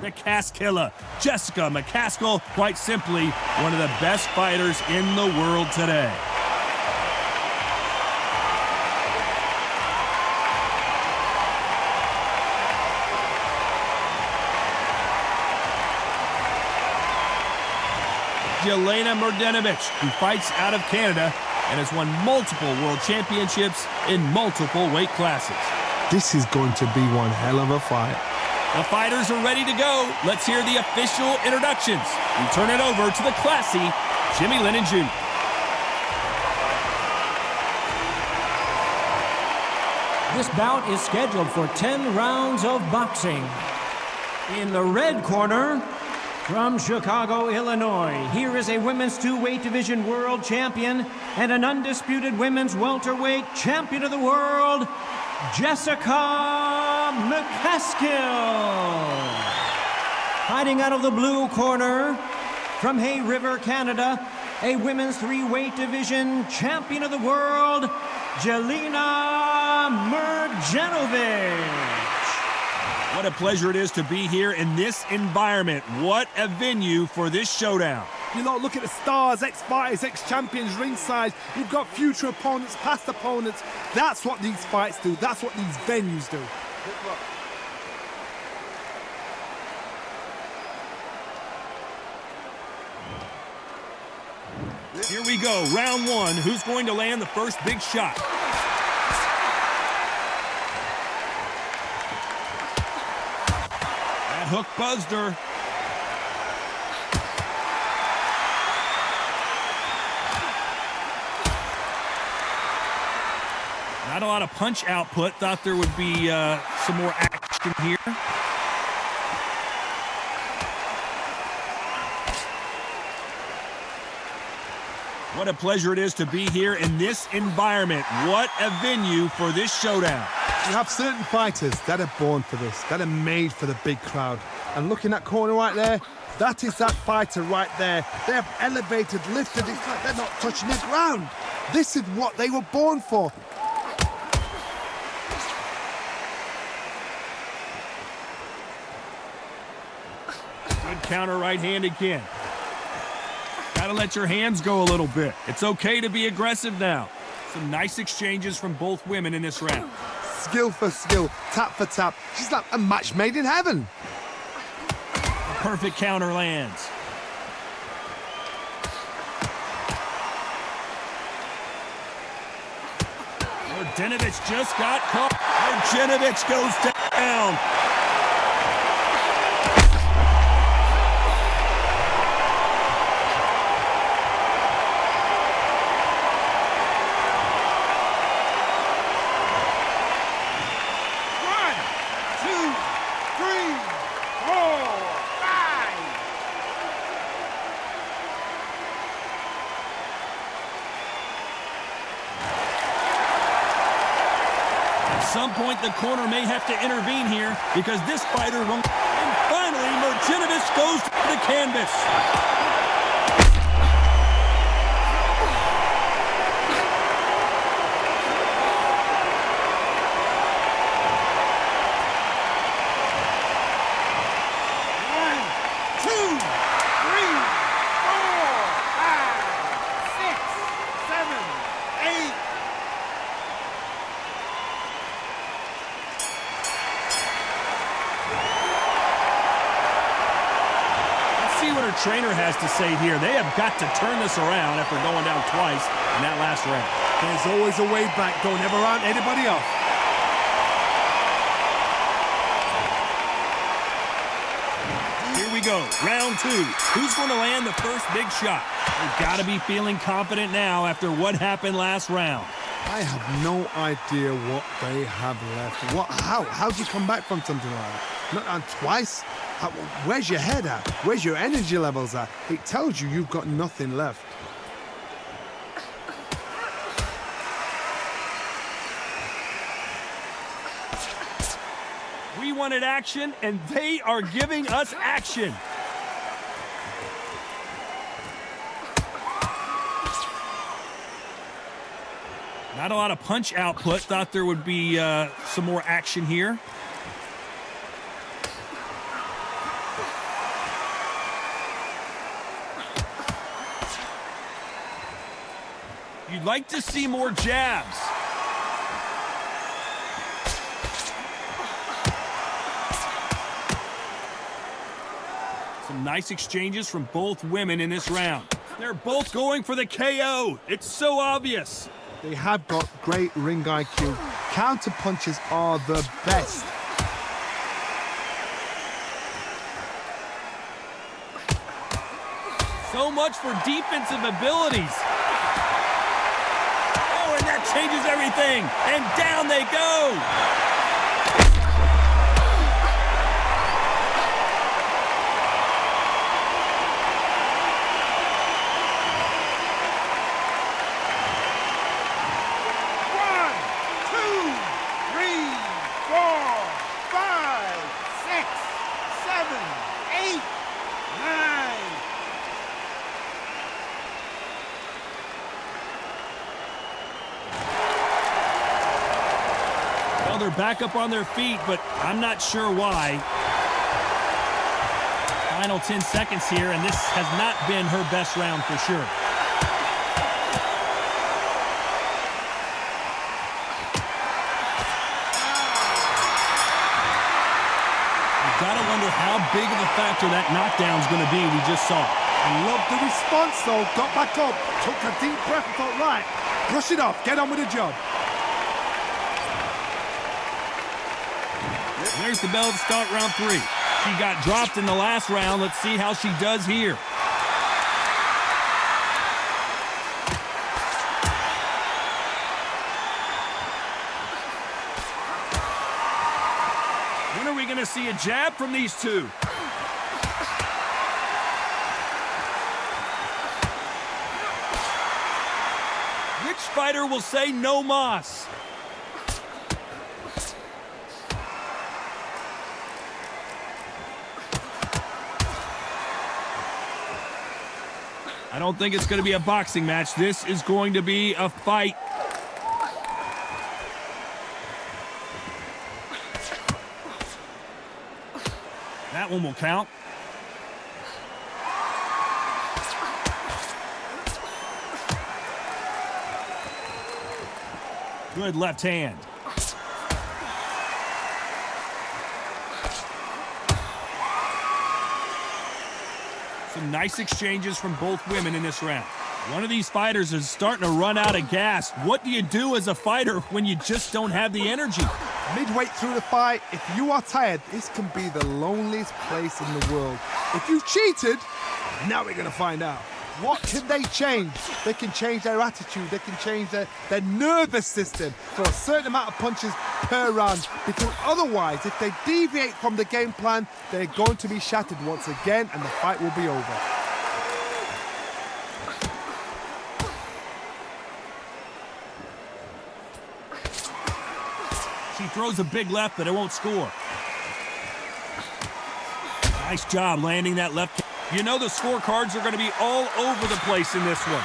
The Caskiller, Jessica McCaskill, quite simply one of the best fighters in the world today. Jelena Mrdjenovich, who fights out of Canada and has won multiple world championships in multiple weight classes. This is going to be one hell of a fight. The fighters are ready to go. Let's hear the official introductions. We turn it over to the classy Jimmy Lennon Jr. This bout is scheduled for 10 rounds of boxing. In the red corner, from Chicago, Illinois, here is a women's two-weight division world champion and an undisputed women's welterweight champion of the world, Jessica McCaskill. Fighting out of the blue corner, from Hay River, Canada, a women's three-weight division champion of the world, Jelena Mrdjenovich. What a pleasure it is to be here in this environment. What a venue for this showdown. You know, look at the stars, ex-fighters, ex-champions ringside. You've got future opponents, past opponents. That's what these fights do. That's what these venues do. Here we go, round one. Who's going to land the first big shot? That hook buzzed her. Not a lot of punch output. Thought there would be some more action here. What a pleasure it is to be here in this environment. What a venue for this showdown. You have certain fighters that are born for this, that are made for the big crowd. And looking at corner right there, that is that fighter right there. They have elevated, lifted, it's like they're not touching the ground. This is what they were born for. Good counter right hand again. Gotta let your hands go a little bit. It's okay to be aggressive now. Some nice exchanges from both women in this round. Skill for skill, tap for tap. She's like a match made in heaven. A perfect counter lands. Mrdjenovich just got caught. Mrdjenovich goes down. At some point, the corner may have to intervene here because this fighter won't. And finally, Mrdjenovich goes to the canvas. Trainer has to say here. They have got to turn this around after going down twice in that last round. There's always a way back. Don't ever round anybody off. Here we go, round two. Who's going to land the first big shot? They've got to be feeling confident now after what happened last round. I have no idea what they have left. How do you come back from something like that? Not on twice? Where's your head at? Where's your energy levels at? It tells you you've got nothing left. We wanted action, and they are giving us action. Not a lot of punch output. Thought there would be some more action here. You'd like to see more jabs. Some nice exchanges from both women in this round. They're both going for the KO. It's so obvious. They have got great ring IQ. Counter punches are the best. So much for defensive abilities. Oh, and that changes everything. And down they go. They're back up on their feet, but I'm not sure why. Final 10 seconds here, and this has not been her best round for sure. You've got to wonder how big of a factor that knockdown's going to be. We just saw. I love the response, though. Got back up, took a deep breath and thought, right, brush it off, get on with the job. There's the bell to start round 3. She got dropped in the last round. Let's see how she does here. When are we going to see a jab from these two? Which fighter will say no mas? I don't think it's going to be a boxing match. This is going to be a fight. That one will count. Good left hand. Some nice exchanges from both women in this round. One of these fighters is starting to run out of gas. What do you do as a fighter when you just don't have the energy? Midway through the fight, if you are tired, this can be the loneliest place in the world. If you cheated, now we're going to find out. What can they change? They can change their attitude. They can change their nervous system for a certain amount of punches per round. Because otherwise, if they deviate from the game plan, they're going to be shattered once again and the fight will be over. She throws a big left, but it won't score. Nice job landing that left. You know the scorecards are going to be all over the place in this one.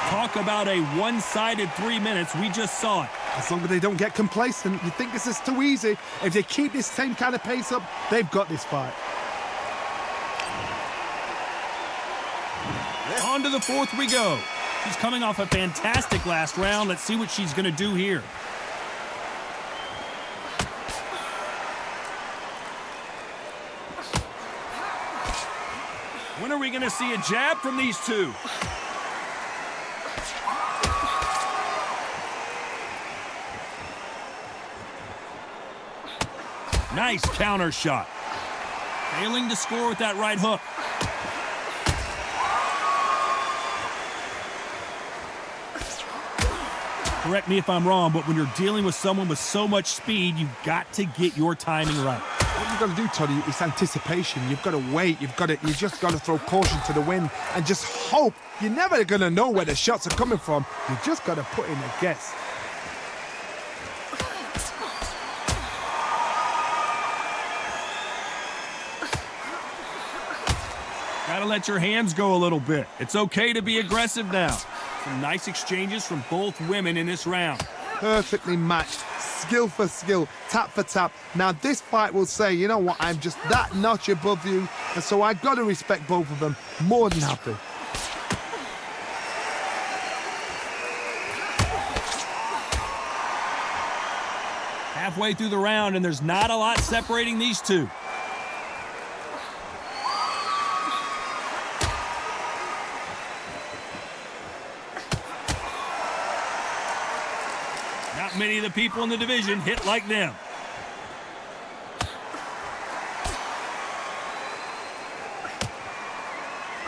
Talk about a one-sided 3 minutes. We just saw it. As long as they don't get complacent, you think this is too easy. If they keep this same kind of pace up, they've got this fight. On to the fourth we go. She's coming off a fantastic last round. Let's see what she's going to do here. When are we going to see a jab from these two? Nice counter shot. Failing to score with that right hook. Correct me if I'm wrong, but when you're dealing with someone with so much speed, you've got to get your timing right. What you've got to do, Toddy, is anticipation. You've got to wait. You just got to throw caution to the wind and just hope. You're never going to know where the shots are coming from. You just got to put in a guess. Gotta let your hands go a little bit. It's okay to be aggressive now. Some nice exchanges from both women in this round. perfectly matched, skill for skill, tap for tap. Now this fight will say, you know what, I'm just that notch above you, and so I got to respect both of them. More than happy. Halfway through the round, and there's not a lot separating these two. Not many of the people in the division hit like them.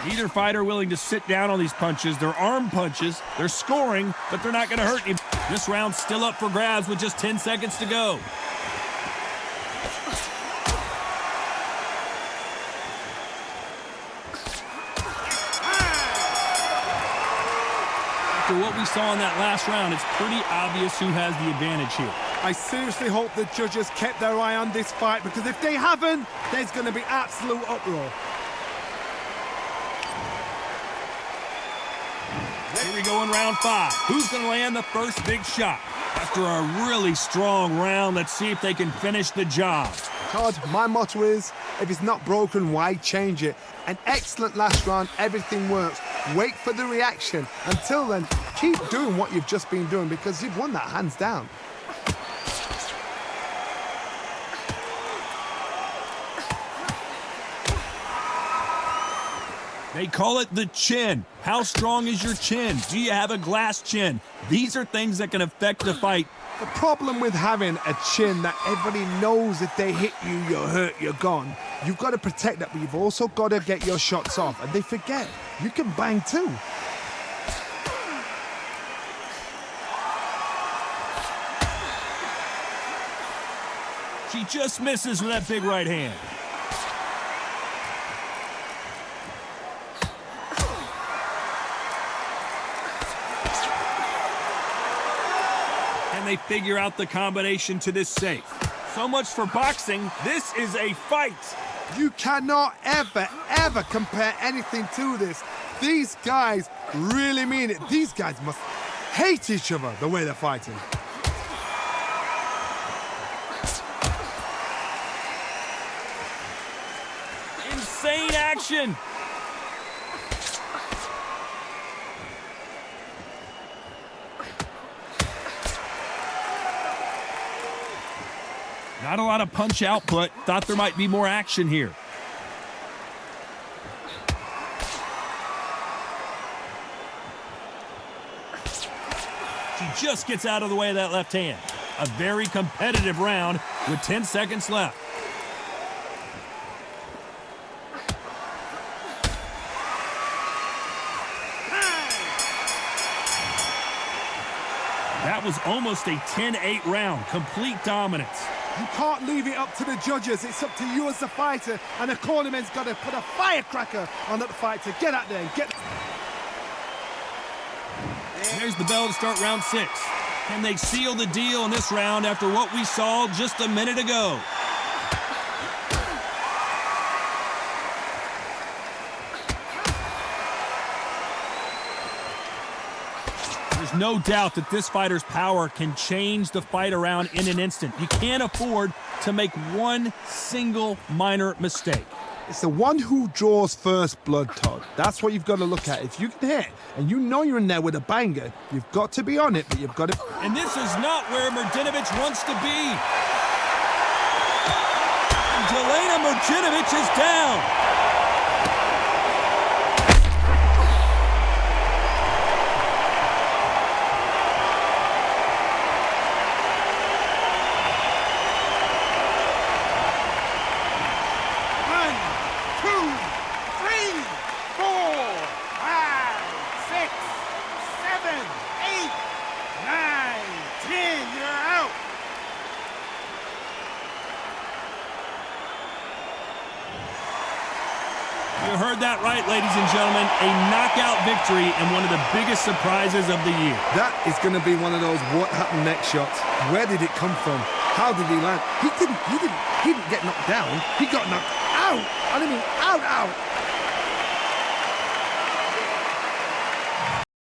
Neither fighter willing to sit down on these punches. They're arm punches. They're scoring, but they're not going to hurt you. This round's still up for grabs with just 10 seconds to go. After what we saw in that last round, it's pretty obvious who has the advantage here. I seriously hope the judges kept their eye on this fight, because if they haven't, there's going to be absolute uproar. Here we go in round 5. Who's going to land the first big shot? After a really strong round, let's see if they can finish the job. Todd, my motto is, if it's not broken, why change it? An excellent last round, everything works. Wait for the reaction. Until then, keep doing what you've just been doing, because you've won that hands down. They call it the chin. How strong is your chin? Do you have a glass chin? These are things that can affect the fight. The problem with having a chin that everybody knows if they hit you, you're hurt, you're gone. You've got to protect that, but you've also got to get your shots off. And they forget, you can bang too. She just misses with that big right hand. They figure out the combination to this safe. So much for boxing. This is a fight. You cannot ever compare anything to this. These guys really mean it. These guys must hate each other the way they're fighting. Insane action. Not a lot of punch output. Thought there might be more action here. She just gets out of the way of that left hand. A very competitive round with 10 seconds left. That was almost a 10-8 round. Complete dominance. You can't leave it up to the judges. It's up to you as the fighter, and the cornerman's got to put a firecracker on that fighter. Get out there and get... There's the bell to start round 6. Can they seal the deal in this round after what we saw just a minute ago? There's no doubt that this fighter's power can change the fight around in an instant. You can't afford to make one single minor mistake. It's the one who draws first blood, Todd. That's what you've got to look at. If you can hit, and you know you're in there with a banger, you've got to be on it, but you've got to... And this is not where Mrdjenovich wants to be. And Jelena Mrdjenovich is down. You heard that right, ladies and gentlemen. A knockout victory and one of the biggest surprises of the year. That is going to be one of those what happened next shots. Where did it come from? How did he land? He didn't get knocked down. He got knocked out. I mean, out.